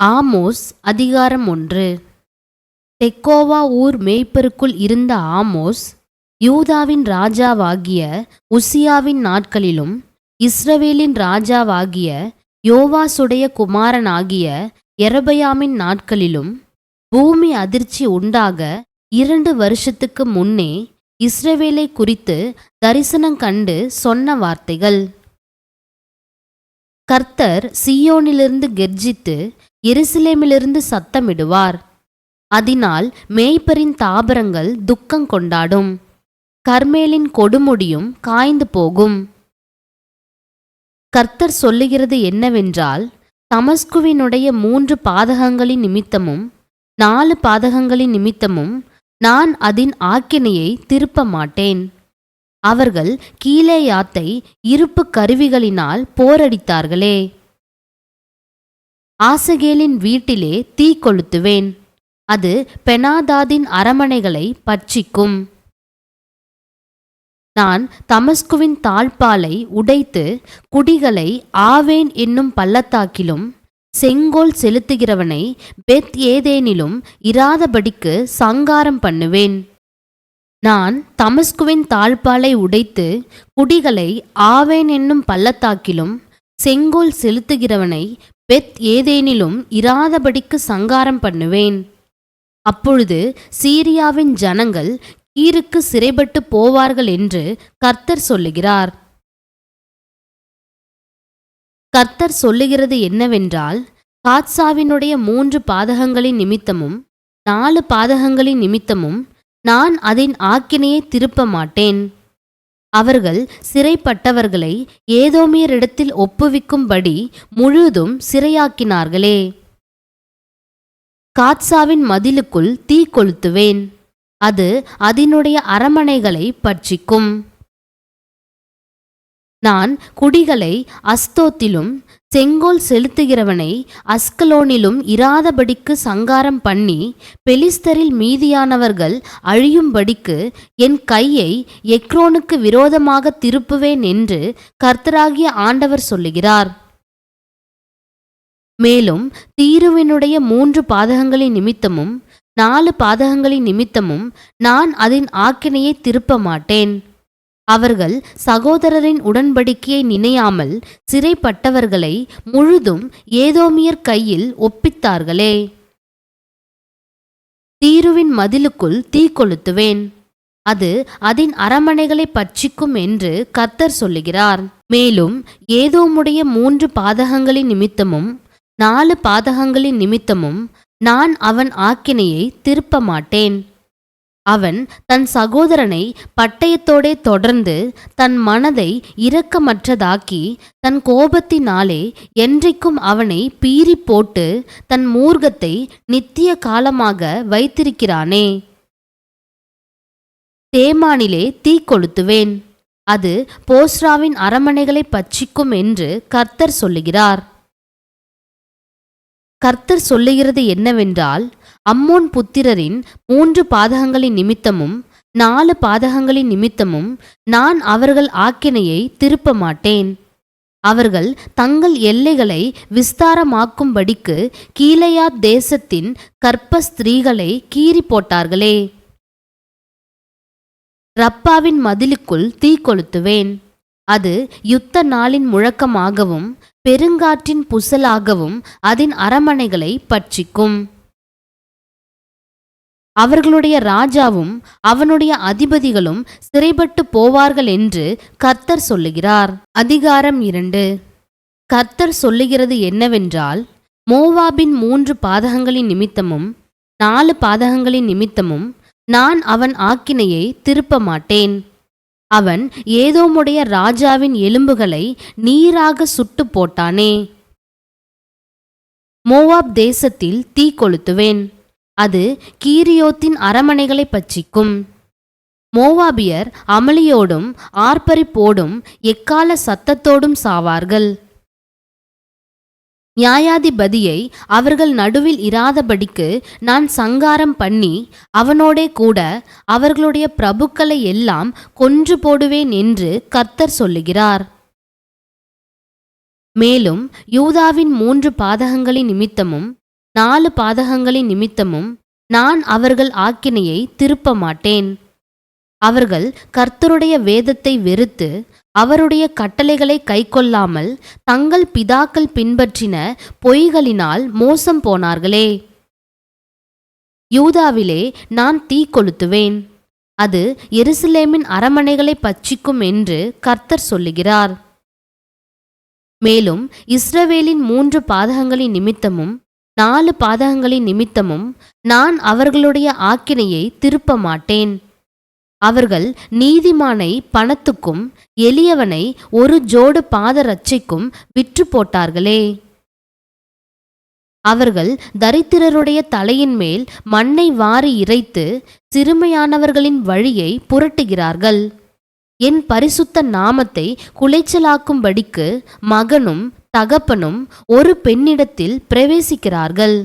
Amos அதிகாரம் 1. தெக்கோவா ஊர் மேய்ப்பருக்குள் இருந்த ஆமோஸ் யூதாவின் ராஜாவாகிய உசியாவின் நாட்களிலும் இஸ்ரவேலின் ராஜாவாகிய யோவாசுடைய குமாரனாகிய யெரொபெயாமின் நாட்களிலும் பூமி அதிர்ச்சி உண்டாக 2 வருஷத்துக்கு முன்னே இஸ்ரவேலை குறித்து தரிசனம் கண்டு சொன்ன வார்த்தைகள். கர்த்தர் சீயோனிலிருந்து கெர்ச்சித்து எருசலேமிலிருந்து சத்தமிடுவார். அதனால் மேய்ப்பரின் தாபரங்கள் துக்கம் கொண்டாடும், கர்மேலின் கொடுமுடியும் காய்ந்து போகும். கர்த்தர் சொல்லுகிறது என்னவென்றால், தமஸ்குவினுடைய 3 பாதகங்களின் நிமித்தமும் 4 பாதகங்களின் நிமித்தமும் நான் அதன் ஆக்கினையை திருப்ப மாட்டேன். அவர்கள் கீலேயாத்தை இருப்பு கருவிகளினால் போரடித்தார்களே. ஆசகேலின் வீட்டிலே தீ கொளுத்துவேன், அது பெனாதாதின் அரமனைகளை பட்சிக்கும். நான் தமஸ்குவின் தாழ்பாலை உடைத்து குடிகளை ஆவேன் என்னும் பள்ளத்தாக்கிலும் செங்கோல் செலுத்துகிறவனை பெத் ஏதேனிலும் இராதபடிக்கு சங்காரம் பண்ணுவேன். நான் தமஸ்குவின் தாழ்பாலை உடைத்து குடிகளை ஆவேன் என்னும் பள்ளத்தாக்கிலும் செங்கோல் செலுத்துகிறவனை பெத் ஏதேனிலும் இராதபடிக்கு சங்காரம் பண்ணுவேன். அப்பொழுது சீரியாவின் ஜனங்கள் கீருக்கு சிறைப்பட்டு போவார்கள் என்று கர்த்தர் சொல்லுகிறார். கர்த்தர் சொல்லுகிறது என்னவென்றால், காத்சாவினுடைய 3 பாதகங்களின் நிமித்தமும் 4 பாதகங்களின் நிமித்தமும் நான் அதன் ஆக்கினையை திருப்ப மாட்டேன். அவர்கள் சிறைப்பட்டவர்களை ஏதோமியரிடத்தில் ஒப்புவிக்கும்படி முழுதும் சிறையாக்கினார்களே. காத்சாவின் மதிலுக்குள் தீ கொளுத்துவேன், அது அதனுடைய அரமனைகளை பட்சிக்கும். நான் குடிகளை அஸ்தோத்திலும் செங்கோல் செலுத்துகிறவனை அஸ்கலோனிலும் இராதபடிக்கு சங்காரம் பண்ணி பெலிஸ்தரில் மீதியானவர்கள் அழியும்படிக்கு என் கையை எக்ரோனுக்கு விரோதமாக திருப்புவேன் என்று கர்த்தராகிய ஆண்டவர் சொல்லுகிறார். மேலும் தீருவினுடைய 3 பாதகங்களின் நிமித்தமும் 4 பாதகங்களின் நிமித்தமும் நான் அதன் ஆக்கினையை திருப்ப மாட்டேன். அவர்கள் சகோதரரின் உடன்படிக்கையை நினையாமல் சிறைப்பட்டவர்களை முழுதும் ஏதோமியர் கையில் ஒப்பித்தார்களே. தீருவின் மதிலுக்குள் தீ கொளுத்துவேன், அது அதன் அரமனைகளை பட்சிக்கும் என்று கர்த்தர் சொல்லுகிறார். மேலும் ஏதோமுடைய 3 பாதகங்களின் நிமித்தமும் 4 பாதகங்களின் நிமித்தமும் நான் அவன் ஆக்கினையை திருப்ப மாட்டேன். அவன் தன் சகோதரனை பட்டயத்தோடே தொடர்ந்து தன் மனதை இரக்கமற்றதாக்கி தன் கோபத்தினாலே என்றைக்கும் அவனை பீறி போட்டு தன் மூர்க்கத்தை நித்திய காலமாக வைத்திருக்கிறானே. தேமானிலே தீ கொளுத்துவேன், அது போஸ்ராவின் அரமனைகளை பட்சிக்கும் என்று கர்த்தர் சொல்லுகிறார். கர்த்தர் சொல்லுகிறது என்னவென்றால், அம்மோன் புத்திரரின் 3 பாதகங்களின் நிமித்தமும் 4 பாதகங்களின் நிமித்தமும் நான் அவர்கள் ஆக்கினையை திருப்ப மாட்டேன். அவர்கள் தங்கள் எல்லைகளை விஸ்தாரமாக்கும்படிக்கு கீலேயாத் தேசத்தின் கற்ப ஸ்திரீகளை கீறி போட்டார்களே. ரப்பாவின் மதிலுக்குள் தீ கொளுத்துவேன், அது யுத்த நாளின் முழக்கமாகவும் பெருங்காற்றின் புசலாகவும் அதன் அரமனைகளை பட்சிக்கும். அவர்களுடைய ராஜாவும் அவனுடைய அதிபதிகளும் சிறைப்பட்டு போவார்கள் என்று கர்த்தர் சொல்லுகிறார். அதிகாரம் 2. கர்த்தர் சொல்லுகிறது என்னவென்றால், மோவாபின் 3 பாதகங்களின் நிமித்தமும் 4 பாதகங்களின் நிமித்தமும் நான் அவன் ஆக்கினையை திருப்ப மாட்டேன். அவன் ஏதோமுடைய ராஜாவின் எலும்புகளை நீராக சுட்டு போட்டானே. மோவாப் தேசத்தில் தீ கொளுத்துவேன், அது கீரியோத்தின் அரமனைகளை பட்சிக்கும். மோவாபியர் அமளியோடும் ஆர்ப்பரிப்போடும் எக்கால சத்தத்தோடும் சாவார்கள். நியாயாதிபதியை அவர்கள் நடுவில் இராதபடிக்கு நான் சங்காரம் பண்ணி அவனோடே கூட அவர்களுடைய பிரபுக்களை எல்லாம் கொன்று போடுவேன் என்று கர்த்தர் சொல்லுகிறார். மேலும் யூதாவின் 3 பாதகங்களின் நிமித்தமும் 4 பாதகங்களின் நிமித்தமும் நான் அவர்கள் ஆக்கினையை திருப்ப மாட்டேன். அவர்கள் கர்த்தருடைய வேதத்தை வெறுத்து அவருடைய கட்டளைகளை கைக்கொள்ளாமல் தங்கள் பிதாக்கள் பின்பற்றின பொய்களினால் மோசம் போனார்களே. யூதாவிலே நான் தீ கொளுத்துவேன், அது எருசலேமின் அரமனைகளை பட்சிக்கும் என்று கர்த்தர் சொல்லுகிறார். மேலும் இஸ்ரவேலின் 3 பாதகங்களின் நிமித்தமும் 4 பாதகங்களின் நிமித்தமும் நான் அவர்களுடைய ஆக்கினையை திருப்ப மாட்டேன். அவர்கள் நீதிமானை பணத்துக்கும் எளியவனை ஒரு ஜோடு பாதரட்சைக்கும் விற்று போட்டார்களே. அவர்கள் தரித்திரருடைய தலையின் மேல் மண்ணை வாரி இறைத்து சிறுமையானவர்களின் வழியை புரட்டுகிறார்கள். என் பரிசுத்த நாமத்தை குலைச்சலாக்கும்படிக்கு மகனும் தகப்பனும் ஒரு பெண்ணிடத்தில் பிரவேசிக்கிறார்கள்.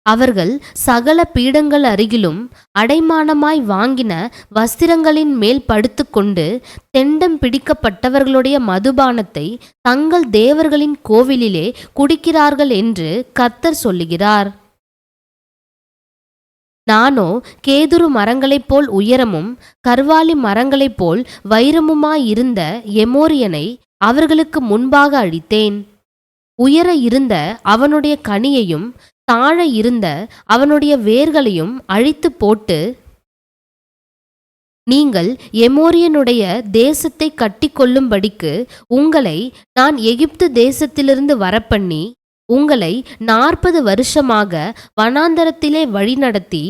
அவர்கள் சகல பீடங்கள் அருகிலும் அடைமானமாய் வாங்கின வஸ்திரங்களின் மேல் படுத்துக்கொண்டு தெண்டம் பிடிக்கப்பட்டவர்களுடைய மதுபானத்தை தங்கள் தேவர்களின் கோவிலிலே குடிக்கிறார்கள் என்று கர்த்தர் சொல்லுகிறார். நானோ கேதுரு மரங்களைப் போல் உயரமும் கர்வாலி மரங்களைப் போல் வைரமுமாயிருந்த எமோரியனை அவர்களுக்கு முன்பாக அழித்தேன். உயர இருந்த அவனுடைய கனியையும் தாழ இருந்த அவனுடைய வேர்களையும் அழித்து போட்டு, நீங்கள் எமோரியனுடைய தேசத்தை கட்டிக்கொள்ளும்படிக்கு உங்களை நான் எகிப்து தேசத்திலிருந்து வரப்பண்ணி உங்களை 40 வருஷமாக வனாந்தரத்திலே வழிநடத்தி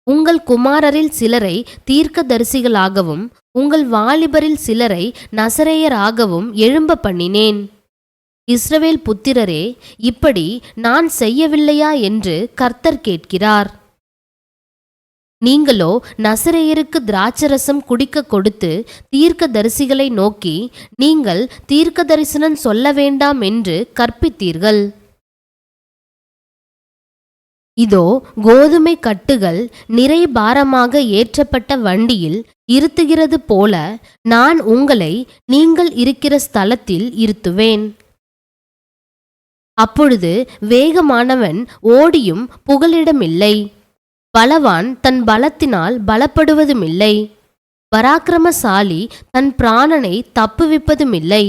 உங்கள் குமாரரில் சிலரை தீர்க்கதரிசிகளாகவும் உங்கள் வாலிபரில் சிலரை நசரேயராகவும் எழும்ப பண்ணினேன். இஸ்ரவேல் புத்திரரே, இப்படி நான் செய்யவில்லையா என்று கர்த்தர் கேட்கிறார். நீங்களோ நசரேயருக்கு திராட்சரசம் குடிக்க கொடுத்து தீர்க்கதரிசிகளை நோக்கி, நீங்கள் தீர்க்க தரிசனம் சொல்ல வேண்டாம் என்று கற்பித்தீர்கள். இதோ கோதுமை கட்டுகள் நிறை பாரமாக ஏற்றப்பட்ட வண்டியில் இருத்துகிறது போல நான் உங்களை நீங்கள் இருக்கிற ஸ்தலத்தில் இருத்துவேன். அப்பொழுது வேகமானவன் ஓடியும் புகலிடமில்லை, பலவான் தன் பலத்தினால் பலப்படுவதுமில்லை, பராக்கிரமசாலி தன் பிராணனை தப்புவிப்பதுமில்லை,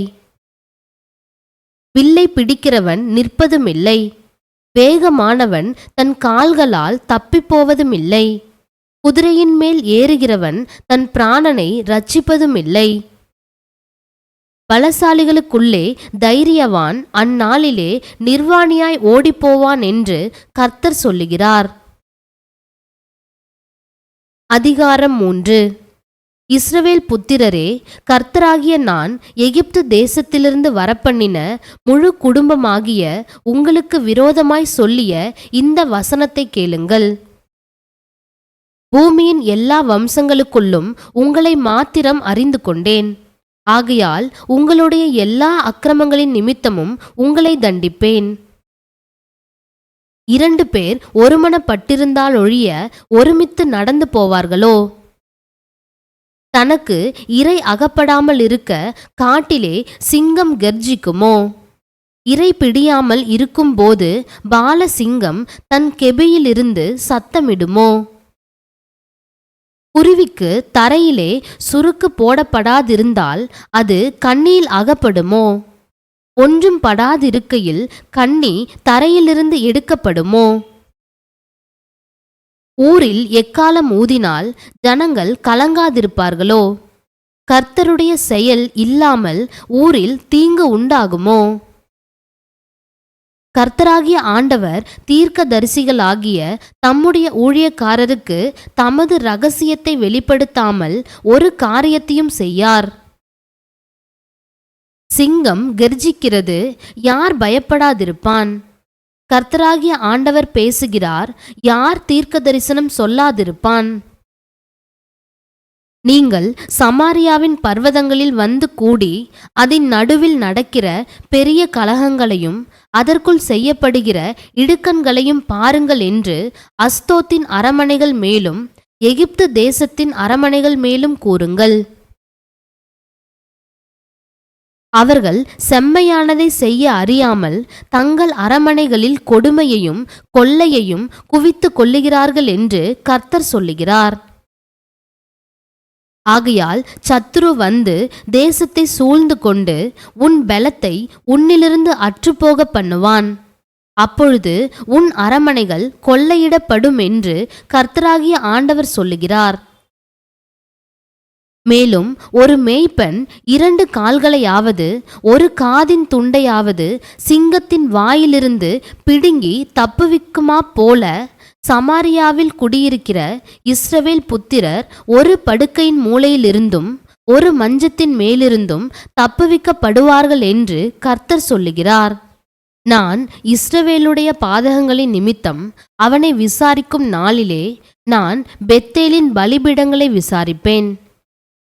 வில்லை பிடிக்கிறவன் நிற்பதுமில்லை, வேகமானவன் தன் கால்களால் தப்பிப்போவதுமில்லை, குதிரையின் மேல் ஏறுகிறவன் தன் பிராணனை இரட்சிப்பதுமில்லை. பலசாலிகளுக்குள்ளே தைரியவான் அந்நாளிலே நிர்வாணியாய் ஓடிப்போவான் என்று கர்த்தர் சொல்லுகிறார். அதிகாரம் 3. இஸ்ரவேல் புத்திரரே, கர்த்தராகிய நான் எகிப்து தேசத்திலிருந்து வரப்பண்ணின முழு குடும்பமாகிய உங்களுக்கு விரோதமாய் சொல்லிய இந்த வசனத்தை கேளுங்கள். பூமியின் எல்லா வம்சங்களுக்குள்ளும் உங்களை மாத்திரம் அறிந்து கொண்டேன். ஆகையால் உங்களுடைய எல்லா அக்கிரமங்களின் நிமித்தமும் உங்களை தண்டிப்பேன். 2 பேர் ஒருமனப்பட்டிருந்தால் ஒழிய ஒருமித்து நடந்து போவார்களோ? தனக்கு இரை அகப்படாமல் இருக்க காட்டிலே சிங்கம் கர்ஜிக்குமோ? இரை பிடியாமல் இருக்கும்போது பால சிங்கம் தன் கெபியிலிருந்து சத்தமிடுமோ? குருவிக்கு தரையிலே சுருக்கு போடப்படாதிருந்தால் அது கண்ணியில் அகப்படுமோ? ஒன்றும் படாதிருக்கையில் கண்ணி தரையிலிருந்து எடுக்கப்படுமோ? ஊரில் எக்காலம் ஊதினால் ஜனங்கள் கலங்காதிருப்பார்களோ? கர்த்தருடைய செயல் இல்லாமல் ஊரில் தீங்கு உண்டாகுமோ? கர்த்தராகிய ஆண்டவர் தீர்க்கதரிசிகளாகிய தம்முடைய ஊழியக்காரருக்கு தமது இரகசியத்தை வெளிப்படுத்தாமல் ஒரு காரியத்தையும் செய்யார். சிங்கம் கெர்ஜிக்கிறது, யார் பயப்படாதிருப்பான்? கர்த்தராகிய ஆண்டவர் பேசுகிறார், யார் தீர்க்க தரிசனம் சொல்லாதிருப்பான்? நீங்கள் சமாரியாவின் பர்வதங்களில் வந்து கூடி அதன் நடுவில் நடக்கிற பெரிய கலகங்களையும் அதற்குள் செய்யப்படுகிற இடுக்கண்களையும் பாருங்கள் என்று அஸ்தோத்தின் அரமனைகள் மேலும் எகிப்து தேசத்தின் அரமனைகள் மேலும் கூறுங்கள். அவர்கள் செம்மையானதை செய்ய அறியாமல் தங்கள் அரமனைகளில் கொடுமையையும் கொள்ளையையும் குவித்து கொள்ளுகிறார்கள் என்று கர்த்தர் சொல்லுகிறார். ஆகையால் சத்துரு வந்து தேசத்தை சூழ்ந்து கொண்டு உன் பலத்தை உன்னிலிருந்து அற்றுப்போக பண்ணுவான். அப்பொழுது உன் அரமனைகள் கொள்ளையிடப்படும் என்று கர்த்தராகிய ஆண்டவர் சொல்லுகிறார். மேலும் ஒரு மேய்ப்பன் 2 கால்களையாவது ஒரு காதின் துண்டையாவது சிங்கத்தின் வாயிலிருந்து பிடுங்கி தப்புவிக்குமா போல சமாரியாவில் குடியிருக்கிற இஸ்ரவேல் புத்திரர் ஒரு படுக்கையின் மூலையிலிருந்தும் ஒரு மஞ்சத்தின் மேலிருந்தும் தப்புவிக்கப்படுவார்கள் என்று கர்த்தர் சொல்லுகிறார். நான் இஸ்ரவேலுடைய பாதகங்களின் நிமித்தம் அவனை விசாரிக்கும் நாளிலே நான் பெத்தேலின் பலிபீடங்களை விசாரிப்பேன்.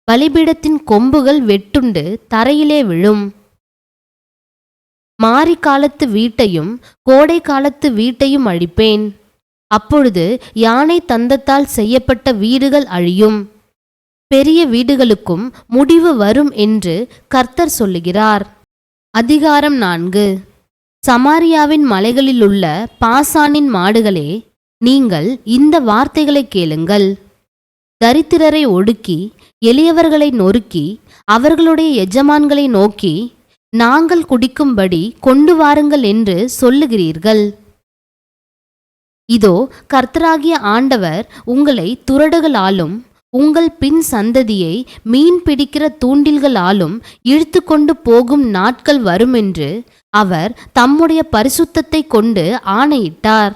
பலிபீடத்தின் கொம்புகள் வெட்டுண்டு தரையிலே விழும். மாரி காலத்து வீட்டையும் கோடை காலத்து வீட்டையும் அழிப்பேன். அப்பொழுது யானை தந்தத்தால் செய்யப்பட்ட வீடுகள் அழியும். பெரிய வீடுகளுக்கும் முடிவு வரும் என்று கர்த்தர் சொல்லுகிறார். அதிகாரம் 4. சமாரியாவின் மலைகளிலுள்ள பாசானின் மாடுகளே, நீங்கள் இந்த வார்த்தைகளை கேளுங்கள். தரித்திரரை ஒடுக்கி எளியவர்களை நொறுக்கி அவர்களுடைய எஜமான்களை நோக்கி நாங்கள் குடிக்கும்படி கொண்டு வாருங்கள் என்று சொல்லுகிறீர்கள். இதோ கர்த்தராகிய ஆண்டவர் உங்களை துறடுகளாலும் உங்கள் பின் சந்ததியை மீன் பிடிக்கிற தூண்டில்களாலும் இழுத்து கொண்டு போகும் நாட்கள் வருமென்று அவர் தம்முடைய பரிசுத்தத்தை கொண்டு ஆணையிட்டார்.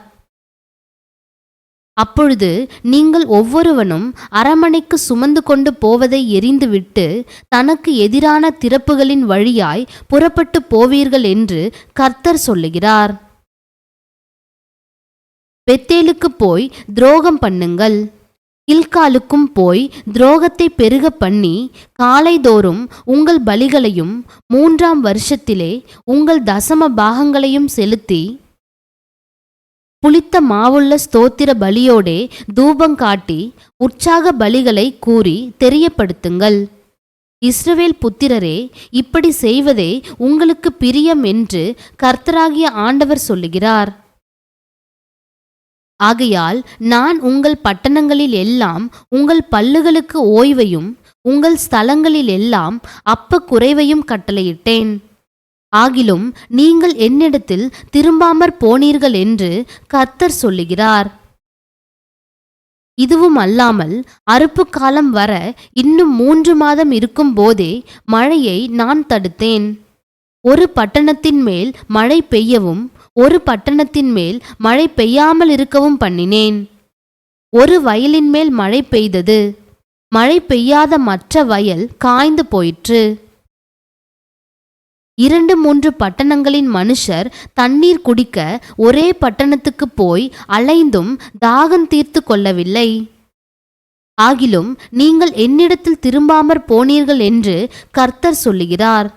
அப்பொழுது நீங்கள் ஒவ்வொருவனும் அரமனைக்கு சுமந்து கொண்டு போவதை எறிந்துவிட்டு தனக்கு எதிரான திறப்புகளின் வழியாய் புறப்பட்டு போவீர்கள் என்று கர்த்தர் சொல்லுகிறார். பெத்தேலுக்கு போய் துரோகம் பண்ணுங்கள், கில்காலுக்கும் போய் துரோகத்தை பெருக பண்ணி காலைதோறும் உங்கள் பலிகளையும் 3ஆம் வருஷத்திலே உங்கள் தசம பாகங்களையும் செலுத்தி புளித்த மாவுள்ள ஸ்தோத்திர பலியோடே தூபங்காட்டி உற்சாக பலிகளை கூறி தெரியப்படுத்துங்கள். இஸ்ரவேல் புத்திரரே, இப்படி செய்வதே உங்களுக்கு பிரியம் என்று கர்த்தராகிய ஆண்டவர் சொல்லுகிறார். ஆகையால் நான் உங்கள் பட்டணங்களில் எல்லாம் உங்கள் பல்லுகளுக்கு ஓய்வையும் உங்கள் ஸ்தலங்களில் எல்லாம் அப்ப குறைவையும் கட்டளையிட்டேன். ஆகிலும் நீங்கள் என்னிடத்தில் திரும்பாமற் போனீர்கள் என்று கர்த்தர் சொல்லுகிறார். இதுவும் அல்லாமல் அறுப்பு காலம் வர இன்னும் 3 மாதம் இருக்கும் போதே மழையை நான் தடுத்தேன். ஒரு பட்டணத்தின் மேல் மழை பெய்யவும் ஒரு பட்டணத்தின் மேல் மழை பெய்யாமல் இருக்கவும் பண்ணினேன். ஒரு வயலின் மேல் மழை பெய்தது, மழை பெய்யாத மற்ற வயல் காய்ந்து போயிற்று. 2-3 பட்டணங்களின் மனுஷர் தண்ணீர் குடிக்க ஒரே பட்டணத்துக்கு போய் அலைந்தும் தாகம் தீர்த்து கொள்ளவில்லை. ஆகிலும் நீங்கள் என்னிடத்தில் திரும்பாமற் போனீர்கள் என்று கர்த்தர் சொல்லுகிறார்.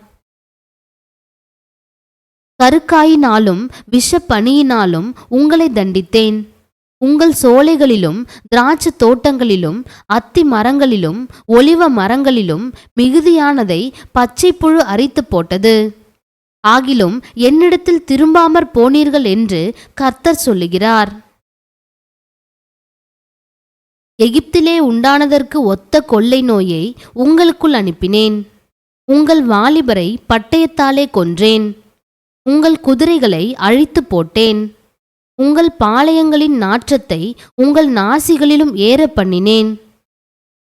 கருக்காயினாலும் விஷப்பனியினாலும் உங்களை தண்டித்தேன். உங்கள் சோலைகளிலும் திராட்சை தோட்டங்களிலும் அத்தி மரங்களிலும் ஒலிவ மரங்களிலும் மிகுதியானதை பச்சை புழு அரித்து போட்டது. ஆகிலும் என்னிடத்தில் திரும்பாமற் போனீர்கள் என்று கர்த்தர் சொல்லுகிறார். எகிப்திலே உண்டானதற்கு ஒத்த கொள்ளை நோயை உங்களுக்குள் அனுப்பினேன். உங்கள் வாலிபரை பட்டயத்தாலே கொன்றேன். உங்கள் குதிரைகளை அழித்து போட்டேன். உங்கள் பாளையங்களின் நாற்றத்தை உங்கள் நாசிகளிலும் ஏற பண்ணினேன்.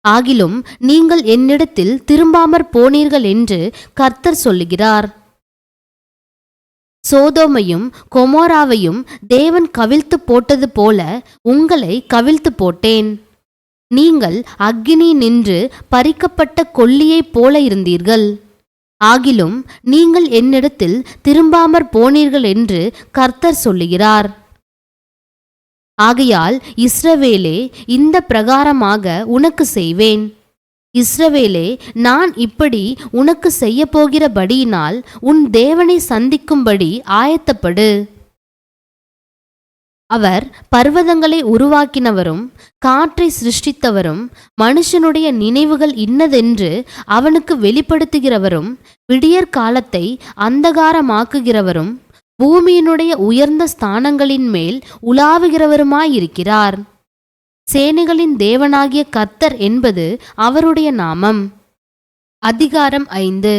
ஆகிலும் நீங்கள் என்னிடத்தில் திரும்பாமற் போனீர்கள் என்று கர்த்தர் சொல்லுகிறார். சோதோமையும் கொமோராவையும் தேவன் கவிழ்த்து போட்டது போல உங்களை கவிழ்த்து போட்டேன். நீங்கள் அக்கினி நின்று பறிக்கப்பட்ட கொள்ளியைப் போல இருந்தீர்கள். ஆகிலும் நீங்கள் என்னிடத்தில் திரும்பாமற் போனீர்கள் என்று கர்த்தர் சொல்லுகிறார். ஆகையால் இஸ்ரவேலே, இந்த பிரகாரமாக உனக்கு செய்வேன். இஸ்ரவேலே, நான் இப்படி உனக்கு செய்யப்போகிறபடியினால் உன் தேவனை சந்திக்கும்படி ஆயத்தப்படு. அவர் பர்வதங்களை உருவாக்கினவரும் காற்றை சிருஷ்டித்தவரும் மனுஷனுடைய நினைவுகள் இன்னதென்று அவனுக்கு வெளிப்படுத்துகிறவரும் விடியற் காலத்தை அந்தகாரமாக்குகிறவரும் பூமியினுடைய உயர்ந்த ஸ்தானங்களின் மேல் உலாவுகிறவருமாயிருக்கிறார். சேனைகளின் தேவனாகிய கர்த்தர் என்பது அவருடைய நாமம். அதிகாரம் 5.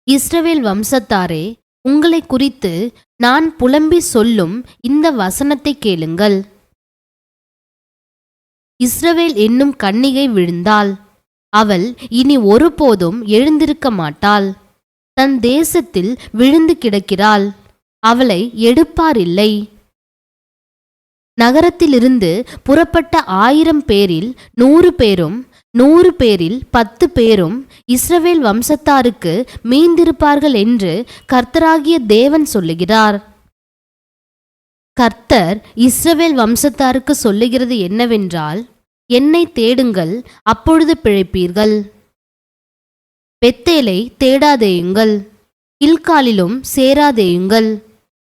இஸ்ரவேல் வம்சத்தாரே, உங்களை குறித்து நான் புலம்பி சொல்லும் இந்த வசனத்தை கேளுங்கள். இஸ்ரவேல் என்னும் கன்னிகை விழுந்தாள். அவள் இனி ஒருபோதும் எழுந்திருக்க மாட்டாள். தன் தேசத்தில் விழுந்து கிடக்கிறாள். அவளை எடுப்பாரில்லை. நகரத்திலிருந்து புறப்பட்ட 1000 பேரில் 100 பேரும் 100 பேரில் 10 பேரும் இஸ்ரவேல் வம்சத்தாருக்கு மீந்திருப்பார்கள் என்று கர்த்தராகிய தேவன் சொல்லுகிறார். கர்த்தர் இஸ்ரவேல் வம்சத்தாருக்கு சொல்லுகிறது என்னவென்றால், என்னை தேடுங்கள், அப்பொழுது பிழைப்பீர்கள். பெத்தேலை தேடாதேயுங்கள், கில்காலிலும் சேராதேயுங்கள்,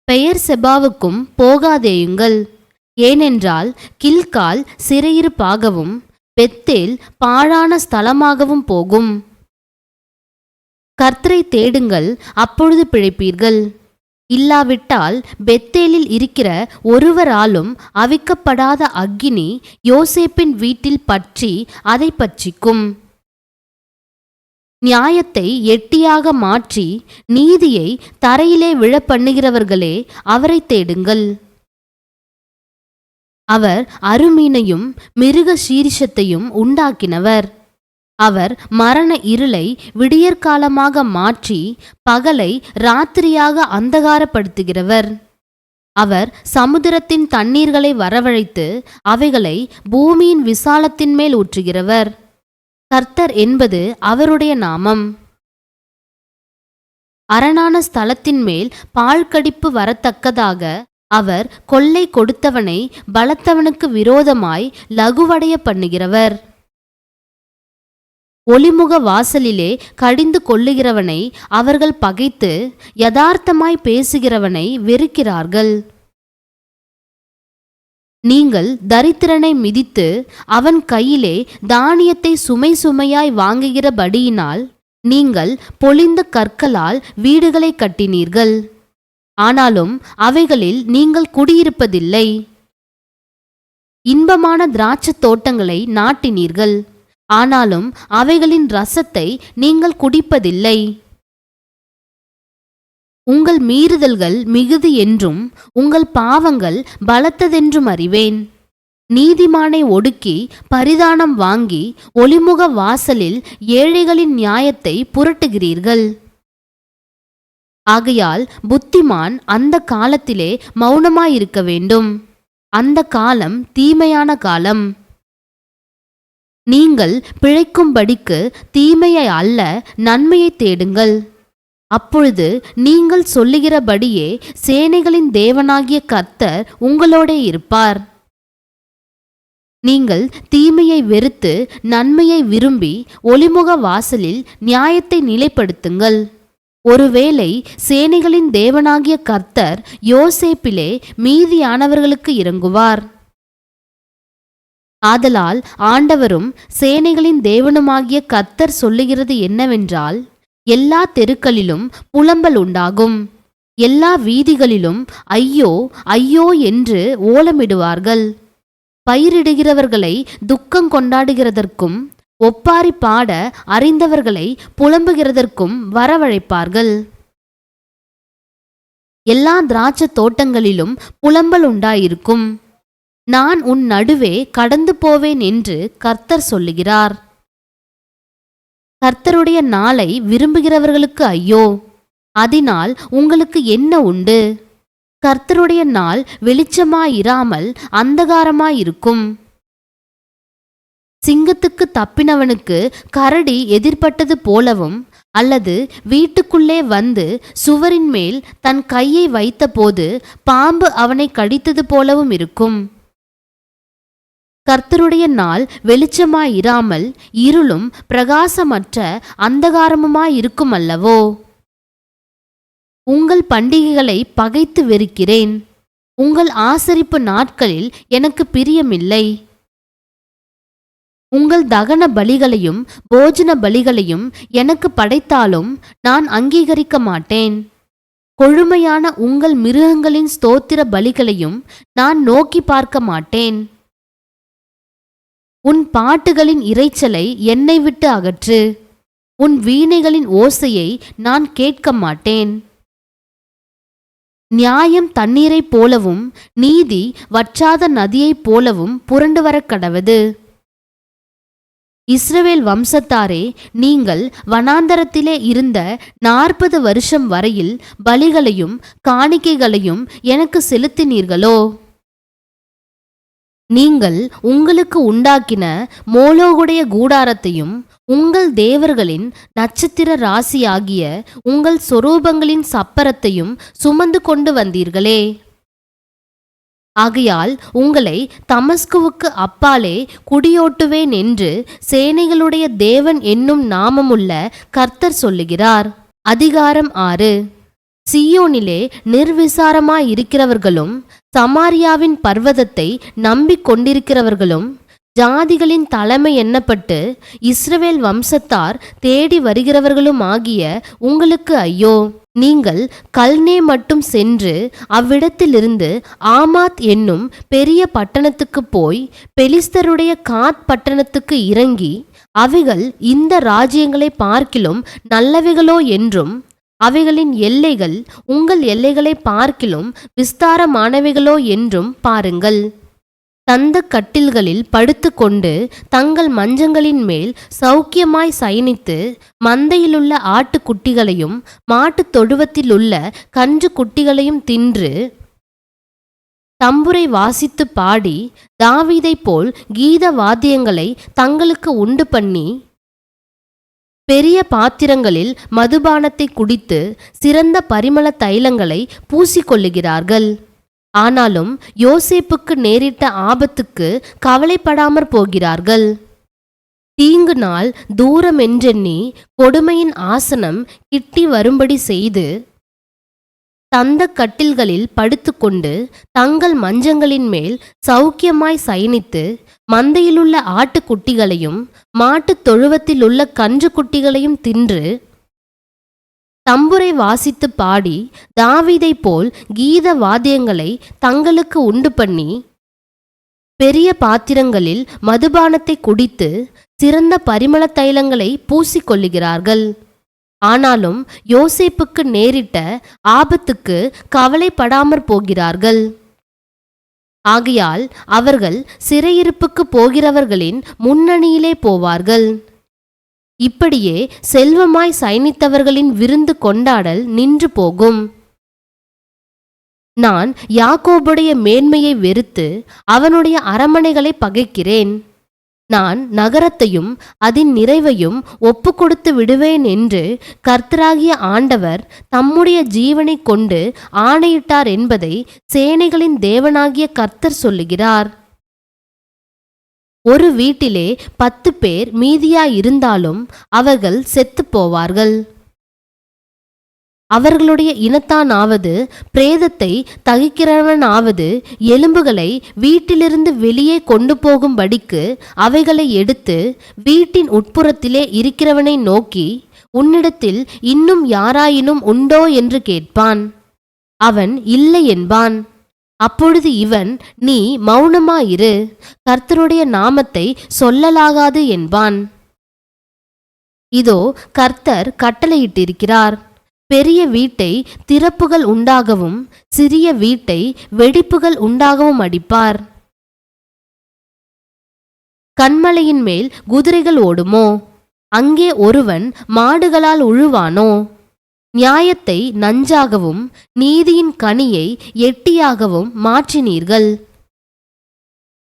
பெயர் செபாவுக்கும் போகாதேயுங்கள். ஏனென்றால் கில்கால் சிறையிருப்பாகவும் பெத்தேல் பாழான ஸ்தலமாகவும் போகும். கர்த்தரை தேடுங்கள், அப்பொழுது பிழைப்பீர்கள். இல்லாவிட்டால் பெத்தேலில் இருக்கிற ஒருவராலும் அவிக்கப்படாத அக்கினி யோசேப்பின் வீட்டில் பற்றி அதை பட்சிக்கும். நியாயத்தை எட்டியாக மாற்றி நீதியை தரையிலே விழப்பண்ணுகிறவர்களே, அவரை தேடுங்கள். அவர் அருமீனையும் மிருக சீரிஷத்தையும் உண்டாக்கினவர். அவர் மரண இருளை விடியற்காலமாக மாற்றி பகலை ராத்திரியாக அந்தகாரப்படுத்துகிறவர். அவர் சமுத்திரத்தின் தண்ணீர்களை வரவழைத்து அவைகளை பூமியின் விசாலத்தின் மேல் ஊற்றுகிறவர். கர்த்தர் என்பது அவருடைய நாமம். அரணான ஸ்தலத்தின் மேல் பாழ்கடிப்பு வரத்தக்கதாக அவர் கொள்ளை கொடுத்தவனை பலத்தவனுக்கு விரோதமாய் லகுவடைய பண்ணுகிறவர். ஒளிமுக வாசலிலே கடிந்து கொள்ளுகிறவனை அவர்கள் பகைத்து யதார்த்தமாய் பேசுகிறவனை வெறுக்கிறார்கள். நீங்கள் தரித்திரனை மிதித்து அவன் கையிலே தானியத்தை சுமை சுமையாய் வாங்குகிறபடியினால் நீங்கள் பொழிந்த கற்களால் வீடுகளை கட்டினீர்கள். ஆனாலும் அவைகளில் நீங்கள் குடியிருப்பதில்லை. இன்பமான திராட்சைத் தோட்டங்களை நாட்டினீர்கள். ஆனாலும் அவைகளின் ரசத்தை நீங்கள் குடிப்பதில்லை. உங்கள் மீறுதல்கள் மிகுதி என்றும் உங்கள் பாவங்கள் பலத்ததென்றும் அறிவேன். நீதிமானை ஒடுக்கி பரிதானம் வாங்கி ஒளிமுக வாசலில் ஏழைகளின் நியாயத்தை புரட்டுகிறீர்கள். ஆகையால் புத்திமான் அந்த காலத்திலே மௌனமாயிருக்க வேண்டும். அந்த காலம் தீமையான காலம். நீங்கள் பிழைக்கும்படிக்கு தீமையை அல்ல, நன்மையை தேடுங்கள். அப்பொழுது நீங்கள் சொல்லுகிறபடியே சேனைகளின் தேவனாகிய கர்த்தர் உங்களோடே இருப்பார். நீங்கள் தீமையை வெறுத்து நன்மையை விரும்பி ஒளிமுக வாசலில் நியாயத்தை நிலைப்படுத்துங்கள். ஒருவேளை சேனைகளின் தேவனாகிய கர்த்தர் யோசேப்பிலே மீதியானவர்களுக்கு இறங்குவார். ஆதலால் ஆண்டவரும் சேனைகளின் தேவனுமாகிய கர்த்தர் சொல்லுகிறது என்னவென்றால், எல்லா தெருக்களிலும் புலம்பல் உண்டாகும். எல்லா வீதிகளிலும் ஐயோ ஐயோ என்று ஓலமிடுவார்கள். பயிரிடுகிறவர்களை துக்கம் கொண்டாடுகிறதற்கும் ஒப்பாரி பாட அறிந்தவர்களை புலம்புகிறதற்கும் வரவழைப்பார்கள். எல்லா திராட்சை தோட்டங்களிலும் புலம்பல் உண்டாயிருக்கும். நான் உன் நடுவே கடந்து போவேன் என்று கர்த்தர் சொல்லுகிறார். கர்த்தருடைய நாளை விரும்புகிறவர்களுக்கு ஐயோ! அதனால் உங்களுக்கு என்ன உண்டு? கர்த்தருடைய நாள் வெளிச்சமாயிராமல் அந்தகாரமாயிருக்கும். சிங்கத்துக்கு தப்பினவனுக்கு கரடி எதிர்பட்டது போலவும், அல்லது வீட்டுக்குள்ளே வந்து சுவரின் மேல் தன் கையை வைத்தபோது பாம்பு அவனை கடித்தது போலவும் இருக்கும். கர்த்தருடைய நாள் வெளிச்சமாயிராமல் இருளும் பிரகாசமற்ற அந்தகாரமுமாயிருக்கும் அல்லவோ? உங்கள் பண்டிகைகளை பகைத்து வெறுக்கிறேன். உங்கள் ஆசரிப்பு நாட்களில் எனக்கு பிரியமில்லை. உங்கள் தகன பலிகளையும் போஜன பலிகளையும் எனக்கு படைத்தாலும் நான் அங்கீகரிக்க மாட்டேன். கொழுமையான உங்கள் மிருகங்களின் ஸ்தோத்திர பலிகளையும் நான் நோக்கி பார்க்க மாட்டேன். உன் பாட்டுகளின் இரைச்சலை என்னை விட்டு அகற்று. உன் வீணைகளின் ஓசையை நான் கேட்க மாட்டேன். நியாயம் தண்ணீரைப் போலவும் நீதி வற்றாத நதியைப் போலவும் புரண்டு வரக் கடவது. இஸ்ரவேல் வம்சத்தாரே, நீங்கள் வனாந்தரத்திலே இருந்த 40 வருஷம் வரையில் பலிகளையும் காணிக்கைகளையும் எனக்கு செலுத்தினீர்களோ? நீங்கள் உங்களுக்கு உண்டாக்கின மோலோகுடைய கூடாரத்தையும் உங்கள் தேவர்களின் நட்சத்திர ராசியாகிய உங்கள் சொரூபங்களின் சப்பரத்தையும் சுமந்து கொண்டு வந்தீர்களே. ஆகையால் உங்களை தமஸ்குவுக்கு அப்பாலே குடியோட்டுவேன் என்று சேனைகளுடைய தேவன் என்னும் நாமமுள்ள கர்த்தர் சொல்லுகிறார். அதிகாரம் 6. சீயோனிலே நிர்விசாரமாயிருக்கிறவர்களும் சமாரியாவின் பர்வதத்தை நம்பிக்கொண்டிருக்கிறவர்களும் ஜாதிகளின் தலைமை எண்ணப்பட்டு இஸ்ரவேல் வம்சத்தார் தேடி வருகிறவர்களும் ஆகிய உங்களுக்கு ஐயோ! நீங்கள் கல்னே மட்டும் சென்று அவ்விடத்திலிருந்து ஆமாத் என்னும் பெரிய பட்டணத்துக்கு போய் பெலிஸ்தருடைய காத் பட்டணத்துக்கு இறங்கி அவைகள் இந்த ராஜ்யங்களை பார்க்கிலும் நல்லவைகளோ என்றும் அவைகளின் எல்லைகள் உங்கள் எல்லைகளை பார்க்கிலும் விஸ்தாரமானவைகளோ என்றும் பாருங்கள். தந்த கட்டில்களில் படுத்துக்கொண்டு தங்கள் மஞ்சங்களின் மேல் சௌக்கியமாய் சயனித்து மந்தையிலுள்ள ஆட்டுக்குட்டிகளையும் மாட்டுத் தொழுவத்திலுள்ள கன்று குட்டிகளையும் தின்று தம்புரை வாசித்து பாடி தாவீதைப் போல் கீத வாத்தியங்களை தங்களுக்கு உண்டு பண்ணி பெரிய பாத்திரங்களில் மதுபானத்தை குடித்து சிறந்த பரிமள தைலங்களை பூசிக்கொள்ளுகிறார்கள். ஆனாலும் யோசேப்புக்கு நேரிட்ட ஆபத்துக்கு கவலைப்படாமற் போகிறார்கள். தீங்கு நாள் தூரமென்றெண்ணி கொடுமையின் ஆசனம் கிட்டி வரும்படி செய்து தந்த கட்டில்களில் படுத்துக்கொண்டு தங்கள் மஞ்சங்களின் மேல் சௌக்கியமாய் சயனித்து மந்தையிலுள்ள ஆட்டுக்குட்டிகளையும் மாட்டுத் தொழுவத்திலுள்ள கன்று குட்டிகளையும் தின்று தம்புரை வாசித்து பாடி தாவீதைப் போல் கீத வாத்தியங்களை தங்களுக்கு உண்டு பண்ணி பெரிய பாத்திரங்களில் மதுபானத்தை குடித்து சிறந்த பரிமள தைலங்களை பூசிக்கொள்ளுகிறார்கள். ஆனாலும் யோசேப்புக்கு நேரிட்ட ஆபத்துக்கு கவலைப்படாமற் போகிறார்கள். ஆகையால் அவர்கள் சிறையிருப்புக்கு போகிறவர்களின் முன்னணியிலே போவார்கள். இப்படியே செல்வமாய் சயனித்தவர்களின் விருந்து கொண்டாடல் நின்று போகும். நான் யாக்கோபுடைய மேன்மையை வெறுத்து அவனுடைய அரமனைகளை பகைக்கிறேன். நான் நகரத்தையும் அதன் நிறைவையும் ஒப்பு கொடுத்து விடுவேன் என்று கர்த்தராகிய ஆண்டவர் தம்முடைய ஜீவனை கொண்டு ஆணையிட்டார் என்பதை சேனைகளின் தேவனாகிய கர்த்தர் சொல்லுகிறார். ஒரு வீட்டிலே 10 பேர் மீதியாயிருந்தாலும் அவர்கள் செத்து போவார்கள். அவர்களுடைய இனத்தானாவது பிரேதத்தை தகிக்கிறவனாவது எலும்புகளை வீட்டிலிருந்து வெளியே கொண்டு போகும்படிக்கு அவைகளை எடுத்து வீட்டின் உட்புறத்திலே இருக்கிறவனை நோக்கி, உன்னிடத்தில் இன்னும் யாராயினும் உண்டோ என்று கேட்பான். அவன் இல்லை என்பான். அப்பொழுது இவன், நீ மௌனமாயிரு, கர்த்தருடைய நாமத்தை சொல்லலாகாது என்பான். இதோ கர்த்தர் கட்டளையிட்டிருக்கிறார், பெரிய வீட்டை திறப்புகள் உண்டாகவும் சிறிய வீட்டை வெடிப்புகள் உண்டாகவும் அடிப்பார். கன்மலையின் மேல் குதிரைகள் ஓடுமோ? அங்கே ஒருவன் மாடுகளால் உழுவானோ? நியாயத்தை நஞ்சாகவும் நீதியின் கனியை எட்டியாகவும் மாற்றினீர்கள்.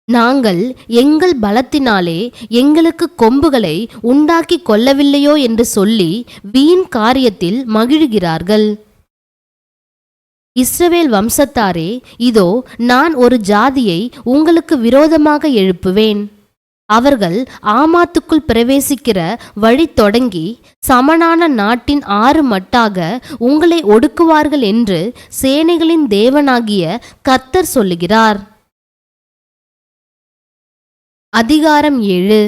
நாங்கள் எங்கள் பலத்தினாலே எங்களுக்கு கொம்புகளை உண்டாக்கி கொள்ளவில்லையோ என்று சொல்லி வீண் காரியத்தில் மகிழுகிறார்கள். இஸ்ரவேல் வம்சத்தாரே, இதோ நான் ஒரு ஜாதியை உங்களுக்கு விரோதமாக எழுப்புவேன். அவர்கள் ஆமாத்துக்குள் பிரவேசிக்கிற வழி தொடங்கி சமனான நாட்டின் 6 மட்டாக உங்களை ஒடுக்குவார்கள் என்று சேனைகளின் தேவனாகிய கர்த்தர் சொல்லுகிறார். அதிகாரம் 7.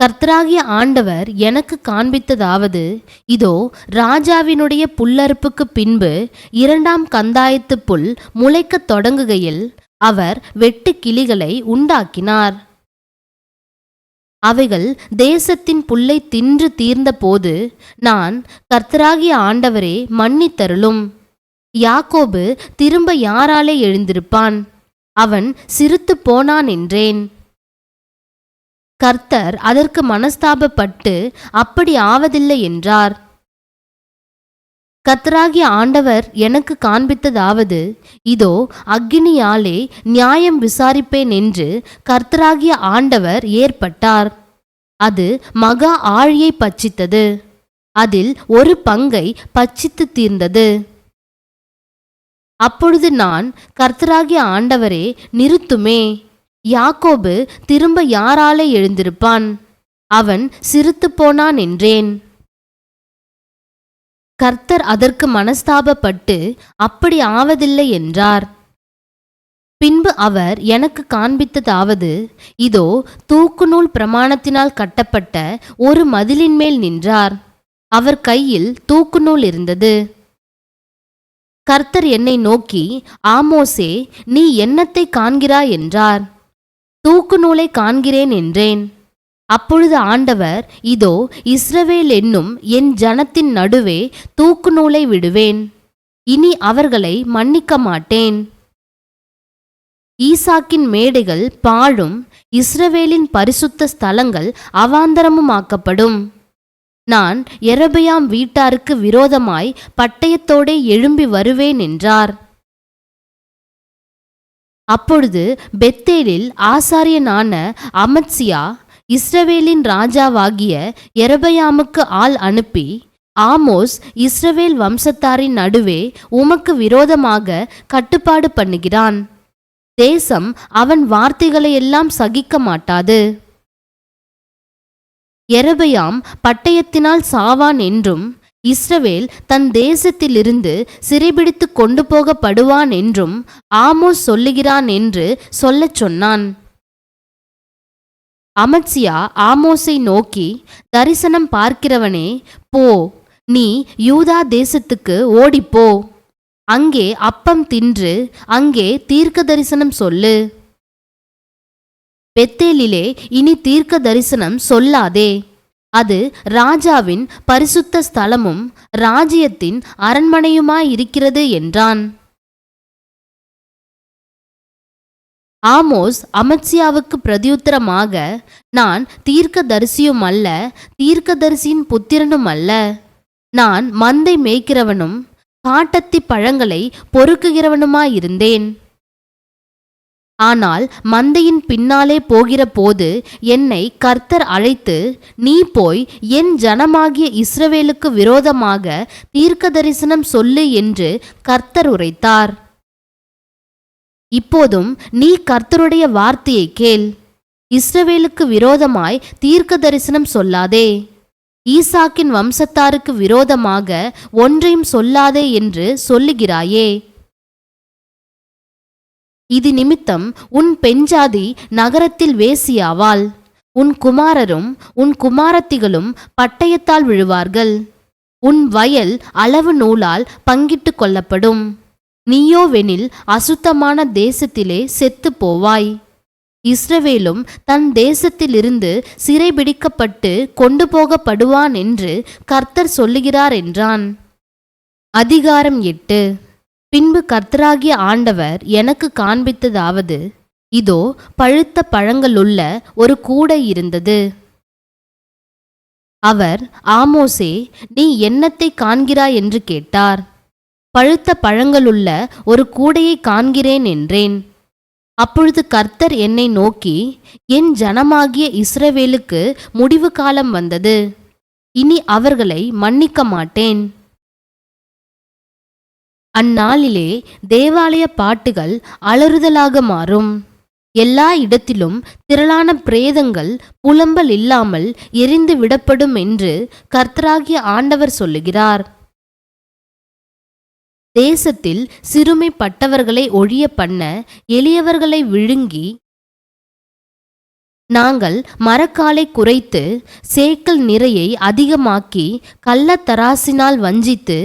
கர்த்தராகிய ஆண்டவர் எனக்கு காண்பித்ததாவது, இதோ ராஜாவினுடைய புல்லறுப்புக்கு பின்பு 2ஆம் கந்தாயத்து புல் முளைக்கத் தொடங்குகையில் அவர் வெட்டு கிளிகளை உண்டாக்கினார். அவைகள் தேசத்தின் புல்லை தின்று தீர்ந்தபோது நான், கர்த்தராகிய ஆண்டவரே மன்னித்தருளும், யாக்கோபு திரும்ப யாராலே எழுந்திருப்பான், அவன் சிறுத்து போனான் என்றேன். கர்த்தர் அதற்கு மனஸ்தாபப்பட்டு அப்படி ஆவதில்லை என்றார். கர்த்தராகிய ஆண்டவர் எனக்கு காண்பித்ததாவது, இதோ அக்கினியாலே நியாயம் விசாரிப்பேன் என்று கர்த்தராகிய ஆண்டவர் ஏற்பட்டார். அது மகா ஆழியை பட்சித்தது, அதில் ஒரு பங்கை பட்சித்து தீர்ந்தது. அப்பொழுது நான், கர்த்தராகிய ஆண்டவரே நிறுத்துமே, யாக்கோபு திரும்ப யாராலே எழுந்திருப்பான், அவன் சிறுத்து போனான் என்றேன். கர்த்தர் அதற்கு மனஸ்தாபப்பட்டு அப்படி ஆவதில்லை என்றார். பின்பு அவர் எனக்கு காண்பித்ததாவது, இதோ தூக்குநூல் பிரமாணத்தினால் கட்டப்பட்ட ஒரு மதிலின் மேல் நின்றார். அவர் கையில் தூக்குநூல் இருந்தது. கர்த்தர் என்னை நோக்கி, ஆமோசே, நீ என்னத்தை காண்கிறாய் என்றார். தூக்குநூலை காண்கிறேன் என்றேன். அப்பொழுது ஆண்டவர், இதோ இஸ்ரவேல் என்னும் என் ஜனத்தின் நடுவே தூக்குநூலை விடுவேன், இனி அவர்களை மன்னிக்க மாட்டேன். ஈசாக்கின் மேடைகள் பாழும், இஸ்ரவேலின் பரிசுத்த ஸ்தலங்கள் அவாந்தரமுமாக்கப்படும். நான் யெரொபெயாம் வீட்டாருக்கு விரோதமாய் பட்டயத்தோடே எழும்பி வருவேன் என்றார். அப்பொழுது பெத்தேலில் ஆசாரியனான அமத்சியா இஸ்ரவேலின் ராஜாவாகிய யெரொபெயாமுக்கு ஆள் அனுப்பி, ஆமோஸ் இஸ்ரவேல் வம்சத்தாரின் நடுவே உமக்கு விரோதமாக கட்டுப்பாடு பண்ணுகிறான், தேசம் அவன் வார்த்தைகளையெல்லாம் சகிக்க மாட்டாது. யெரொபெயாம் பட்டயத்தினால் சாவான் என்றும், இஸ்ரவேல் தன் தேசத்திலிருந்து சிறைபிடித்து கொண்டு போகப்படுவான் என்றும் ஆமோஸ் சொல்லுகிறான் என்று சொல்லச் சொன்னான். அமத்சியா ஆமோஸை நோக்கி, தரிசனம் பார்க்கிறவனே, போ, நீ யூதா தேசத்துக்கு ஓடிப்போ, அங்கே அப்பம் தின்று அங்கே தீர்க்க தரிசனம் சொல்லு. பெத்தேலிலே இனி தீர்க்க தரிசனம் சொல்லாதே, அது ராஜாவின் பரிசுத்த ஸ்தலமும் ராஜ்யத்தின் அரண்மனையுமாயிருக்கிறது என்றான். ஆமோஸ் அமத்சியாவுக்கு பிரதியுத்தரமாக, நான் தீர்க்கதரிசியும் அல்ல, தீர்க்கதரிசியின் புத்திரனும் அல்ல. நான் மந்தை மேய்க்கிறவனும் காட்டத்தி பழங்களை பொறுக்குகிறவனுமாயிருந்தேன். ஆனால் மந்தையின் பின்னாலே போகிற போது என்னை கர்த்தர் அழைத்து, நீ போய் என் ஜனமாகிய இஸ்ரவேலுக்கு விரோதமாக தீர்க்க தரிசனம் சொல்லு என்று கர்த்தர் உரைத்தார். இப்போதும் நீ கர்த்தருடைய வார்த்தையை கேள். இஸ்ரவேலுக்கு விரோதமாய் தீர்க்க தரிசனம் சொல்லாதே, ஈசாக்கின் வம்சத்தாருக்கு விரோதமாக ஒன்றையும் சொல்லாதே என்று சொல்லுகிறாயே. இது நிமித்தம் உன் பெண்ஜாதி நகரத்தில் வேசியாவாள், உன் குமாரரும் உன் குமாரத்திகளும் பட்டயத்தால் விழுவார்கள், உன் வயல் அளவு நூலால் பங்கிட்டு கொள்ளப்படும். நீயோவெனில் அசுத்தமான தேசத்திலே செத்து போவாய். இஸ்ரவேலும் தன் தேசத்திலிருந்து சிறைபிடிக்கப்பட்டு கொண்டு போகப்படுவான் என்று கர்த்தர் சொல்லுகிறார் என்றான். அதிகாரம் 8. பின்பு கர்த்தராகிய ஆண்டவர் எனக்கு காண்பித்ததாவது, இதோ பழுத்த பழங்களுள்ள ஒரு கூடை இருந்தது. அவர், ஆமோசே, நீ என்னத்தை காண்கிறாய் என்று கேட்டார். பழுத்த பழங்களுள்ள ஒரு கூடையை காண்கிறேன் என்றேன். அப்பொழுது கர்த்தர் என்னை நோக்கி, என் ஜனமாகிய இஸ்ரவேலுக்கு முடிவு காலம் வந்தது, இனி அவர்களை மன்னிக்க மாட்டேன். அந்நாளிலே தேவாலய பாட்டுகள் அலறுதலாக மாறும், எல்லா இடத்திலும் திரளான பிரேதங்கள் புலம்பல் இல்லாமல் எரிந்து விடப்படும் என்று கர்த்தராகிய ஆண்டவர் சொல்லுகிறார். தேசத்தில் சிறுமைப்பட்டவர்களை ஒழிய பண்ண எளியவர்களை விழுங்கி நாங்கள் மரக்காலை குறைத்து சேக்கல் நிறையை அதிகமாக்கி கள்ளத்தராசினால் வஞ்சித்து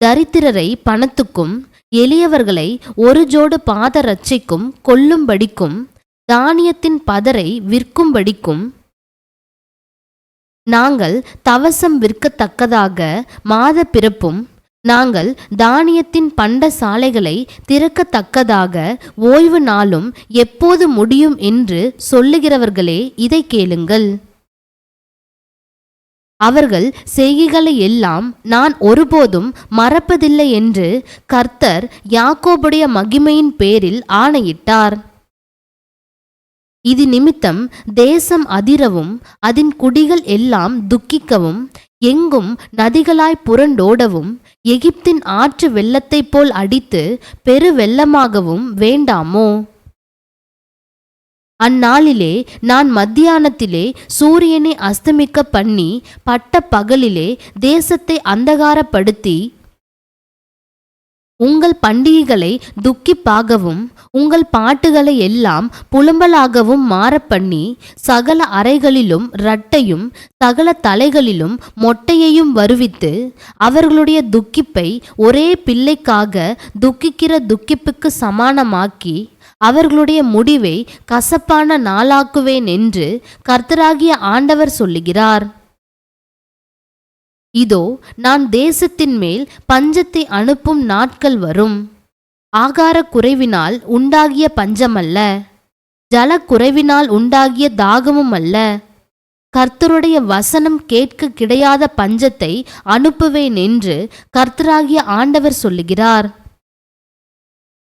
தரித்திரரை பணத்துக்கும் எளியவர்களை ஒரு ஜோடு பாதரட்சைக்கும் கொல்லும்படிக்கும் தானியத்தின் பதரை விற்கும்படிக்கும் நாங்கள் தவசம் விற்கத்தக்கதாக மாத பிறப்பும் நாங்கள் தானியத்தின் பண்ட சாலைகளை திறக்கத்தக்கதாக ஓய்வு நாளும் எப்போது முடியும் என்று சொல்லுகிறவர்களே, இதை கேளுங்கள். அவர்கள் செய்கைகளை எல்லாம் நான் ஒருபோதும் மறப்பதில்லை என்று கர்த்தர் யாக்கோபுடைய மகிமையின் பேரில் ஆணையிட்டார். இது நிமித்தம் தேசம் அதிரவும் அதன் குடிகள் எல்லாம் துக்கிக்கவும் எங்கும் நதிகளாய் புரண்டோடவும் எகிப்தின் ஆற்று வெள்ளத்தைப் போல் அடித்து பெரு வெள்ளமாகவும் வேண்டாமோ? அந்நாளிலே நான் மத்தியானத்திலே சூரியனை அஸ்தமிக்க பண்ணி பட்ட பகலிலே தேசத்தை அந்தகாரப்படுத்தி உங்கள் பண்டிகைகளை துக்கிப்பாகவும் உங்கள் பாட்டுகளை எல்லாம் புலம்பலாகவும் மாறப்பண்ணி சகல அறைகளிலும் இரட்டையும் சகல தலைகளிலும் மொட்டையையும் வருவித்து அவர்களுடைய துக்கிப்பை ஒரே பிள்ளைக்காக துக்கிக்கிற துக்கிப்புக்கு சமானமாக்கி அவர்களுடைய முடிவை கசப்பான நாளாக்குவேன் என்று கர்த்தராகிய ஆண்டவர் சொல்லுகிறார். இதோ நான் தேசத்தின் மேல் பஞ்சத்தை அனுப்பும் நாட்கள் வரும். ஆகார குறைவினால் உண்டாகிய பஞ்சமல்ல, ஜலக்குறைவினால் உண்டாகிய தாகமும் அல்ல. கர்த்தருடைய வசனம் கேட்க கிடையாத பஞ்சத்தை அனுப்புவேன் என்று கர்த்தராகிய ஆண்டவர் சொல்லுகிறார்.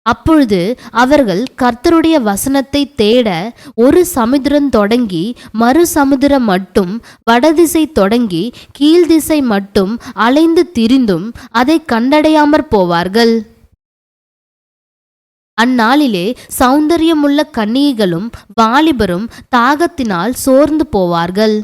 அப்பொழுது அவர்கள் கர்த்தருடைய வசனத்தை தேட ஒரு சமுத்திரம் தொடங்கி மறு சமுத்திரம் மட்டும் வடதிசை தொடங்கி கீழ்திசை மட்டும் அலைந்து திரிந்தும் அதை கண்டடையாமற் போவார்கள். அந்நாளிலே சௌந்தரியமுள்ள கன்னிகைகளும் வாலிபரும் தாகத்தினால் சோர்ந்து போவார்கள்.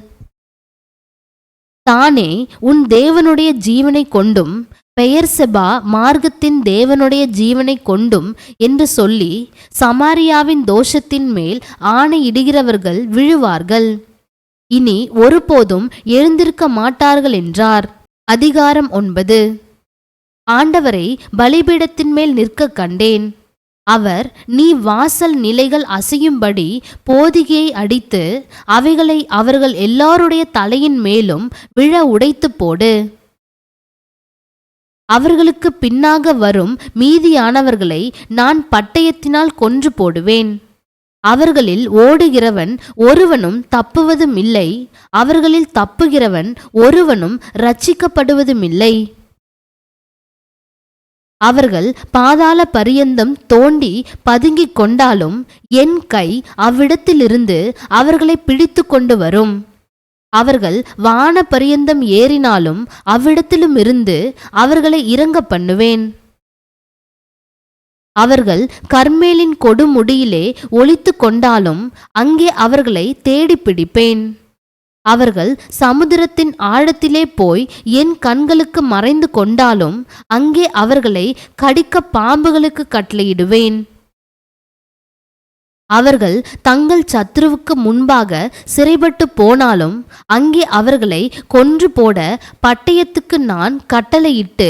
தானே உன் தேவனுடைய ஜீவனை கொண்டும் பெயர்செபா மார்க்கத்தின் தேவனுடைய ஜீவனை கொண்டும் என்று சொல்லி சமாரியாவின் தோஷத்தின் மேல் ஆணையிடுகிறவர்கள் விழுவார்கள். இனி ஒருபோதும் எழுந்திருக்க மாட்டார்கள் என்றார். அதிகாரம் 9. ஆண்டவரை பலிபீடத்தின் மேல் நிற்க கண்டேன். அவர், நீ வாசல் நிலைகள் அசையும்படி போதிகையை அடித்து அவைகளை அவர்கள் எல்லாருடைய தலையின் மேலும் விழ உடைத்து போடு. அவர்களுக்கு பின்னாக வரும் மீதியானவர்களை நான் பட்டயத்தினால் கொன்று போடுவேன். அவர்களில் ஓடுகிறவன் ஒருவனும் தப்புவதுமில்லை, அவர்களில் தப்புகிறவன் ஒருவனும் இரட்சிக்கப்படுவதுமில்லை. அவர்கள் பாதாள பரியந்தம் தோண்டி பதுங்கிக் கொண்டாலும் என் கை அவ்விடத்திலிருந்து அவர்களை பிடித்து கொண்டு வரும். அவர்கள் வான பரியந்தம் ஏறினாலும் அவ்விடத்திலும் இருந்து அவர்களை இறங்க பண்ணுவேன். அவர்கள் கர்மேலின் கொடுமுடியிலே ஒளித்து கொண்டாலும் அங்கே அவர்களை தேடி பிடிப்பேன். அவர்கள் சமுத்திரத்தின் ஆழத்திலே போய் என் கண்களுக்கு மறைந்து கொண்டாலும் அங்கே அவர்களை கடிக்க பாம்புகளுக்கு கட்டளையிடுவேன். அவர்கள் தங்கள் சத்துருவுக்கு முன்பாக சிறைப்பட்டு போனாலும் அங்கே அவர்களை கொன்று போட பட்டயத்துக்கு நான் கட்டளையிட்டு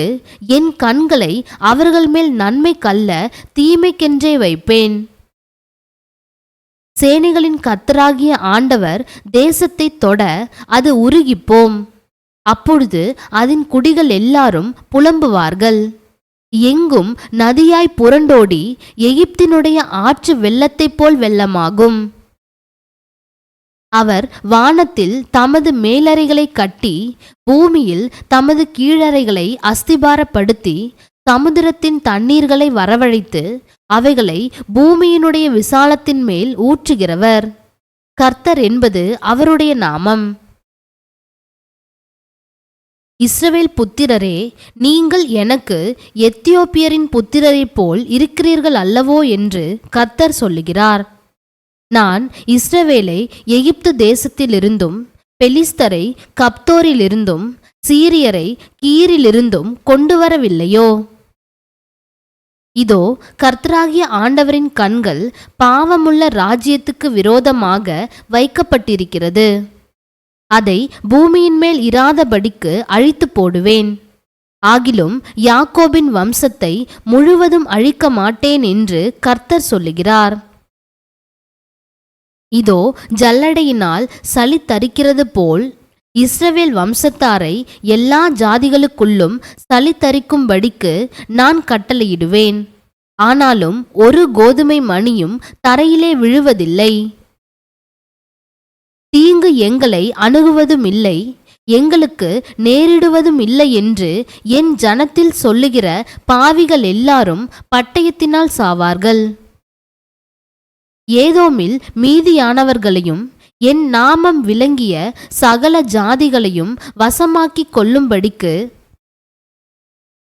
என் கண்களை அவர்கள் மேல் நன்மை கல்ல தீமைக்கென்றே வைப்பேன். சேனைகளின் கர்த்தராகிய ஆண்டவர் தேசத்தை தொட அது உருகிப்போம். அப்பொழுது அதன் குடிகள் எல்லாரும் புலம்புவார்கள். எங்கும் நதியாய் புரண்டோடி எகிப்தினுடைய ஆற்று வெள்ளத்தைப் போல் வெள்ளமாகும். அவர் வானத்தில் தமது மேலறைகளை கட்டி பூமியில் தமது கீழறைகளை அஸ்திபாரப்படுத்தி சமுத்திரத்தின் தண்ணீர்களை வரவழைத்து அவைகளை பூமியினுடைய விசாலத்தின் மேல் ஊற்றுகிறவர். கர்த்தர் என்பது அவருடைய நாமம். இஸ்ரவேல் புத்திரரே, நீங்கள் எனக்கு எத்தியோப்பியரின் புத்திரரைப் போல் இருக்கிறீர்கள் அல்லவோ என்று கர்த்தர் சொல்லுகிறார். நான் இஸ்ரவேலை எகிப்து தேசத்திலிருந்தும் பெலிஸ்தரை கப்தோரிலிருந்தும் சீரியரை கீரிலிருந்தும் கொண்டு வரவில்லையோ? இதோ, கர்த்தராகிய ஆண்டவரின் கண்கள் பாவமுள்ள ராஜ்யத்துக்கு விரோதமாக வைக்கப்பட்டிருக்கிறது. அதை பூமியின் மேல் இராதபடிக்கு அழித்து போடுவேன். ஆகிலும் யாக்கோபின் வம்சத்தை முழுவதும் அழிக்க மாட்டேன் என்று கர்த்தர் சொல்லுகிறார். இதோ, ஜல்லடையினால் சளி தரிக்கிறது போல் இஸ்ரவேல் வம்சத்தாரை எல்லா ஜாதிகளுக்குள்ளும் சளி தரிக்கும்படிக்கு நான் கட்டளையிடுவேன். ஆனாலும் ஒரு கோதுமை மணியும் தரையிலே விழுவதில்லை. தீங்கு எங்களை அணுகுவதுமில்லை, எங்களுக்கு நேரிடுவதும் இல்லை என்று என் ஜனத்தில் சொல்லுகிற பாவிகள் எல்லாரும் பட்டயத்தினால் சாவார்கள். ஏதோமில் மீதியானவர்களையும் என் நாமம் விளங்கிய சகல ஜாதிகளையும் வசமாக்கிக் கொள்ளும்படிக்கு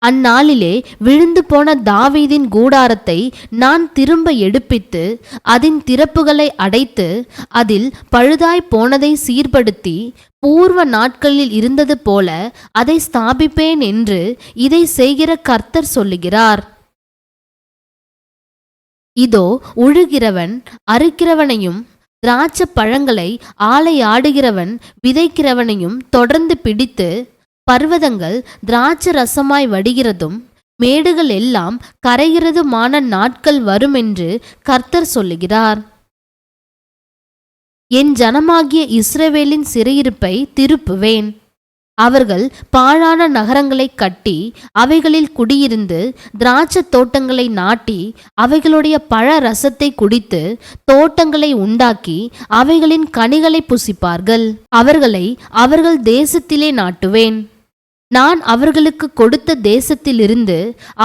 அந்நாளிலே விழுந்து போன தாவீதின் கூடாரத்தை நான் திரும்ப எடுப்பித்து அதன் திறப்புகளை அடைத்து அதில் பழுதாய் போனதை சீர்படுத்தி பூர்வ நாட்களில் இருந்தது போல அதை ஸ்தாபிப்பேன் என்று இதை செய்கிற கர்த்தர் சொல்லுகிறார். இதோ, உழுகிறவன் அறுக்கிறவனையும் திராட்சை பழங்களை ஆலையாடுகிறவன் விதைக்கிறவனையும் தொடர்ந்து பிடித்து பர்வதங்கள் திராட்சை ரசமாய் வடிகிறதும் மேடுகள் எல்லாம் கரைகிறதுமான நாட்கள் வருமென்று கர்த்தர் சொல்லுகிறார். என் ஜனமாகிய இஸ்ரவேலின் சிறையிருப்பை திருப்புவேன். அவர்கள் பாழான நகரங்களை கட்டி அவைகளில் குடியிருந்து திராட்சை தோட்டங்களை நாட்டி அவைகளுடைய பழ ரசத்தை குடித்து தோட்டங்களை உண்டாக்கி அவைகளின் கனிகளை புசிப்பார்கள். அவர்களை அவர்கள் தேசத்திலே நாட்டுவேன். நான் அவர்களுக்கு கொடுத்த தேசத்திலிருந்து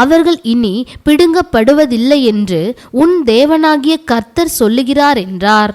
அவர்கள் இனி பிடுங்கப்படுவதில்லை என்று உன் தேவனாகிய கர்த்தர் சொல்லுகிறார் என்றார்.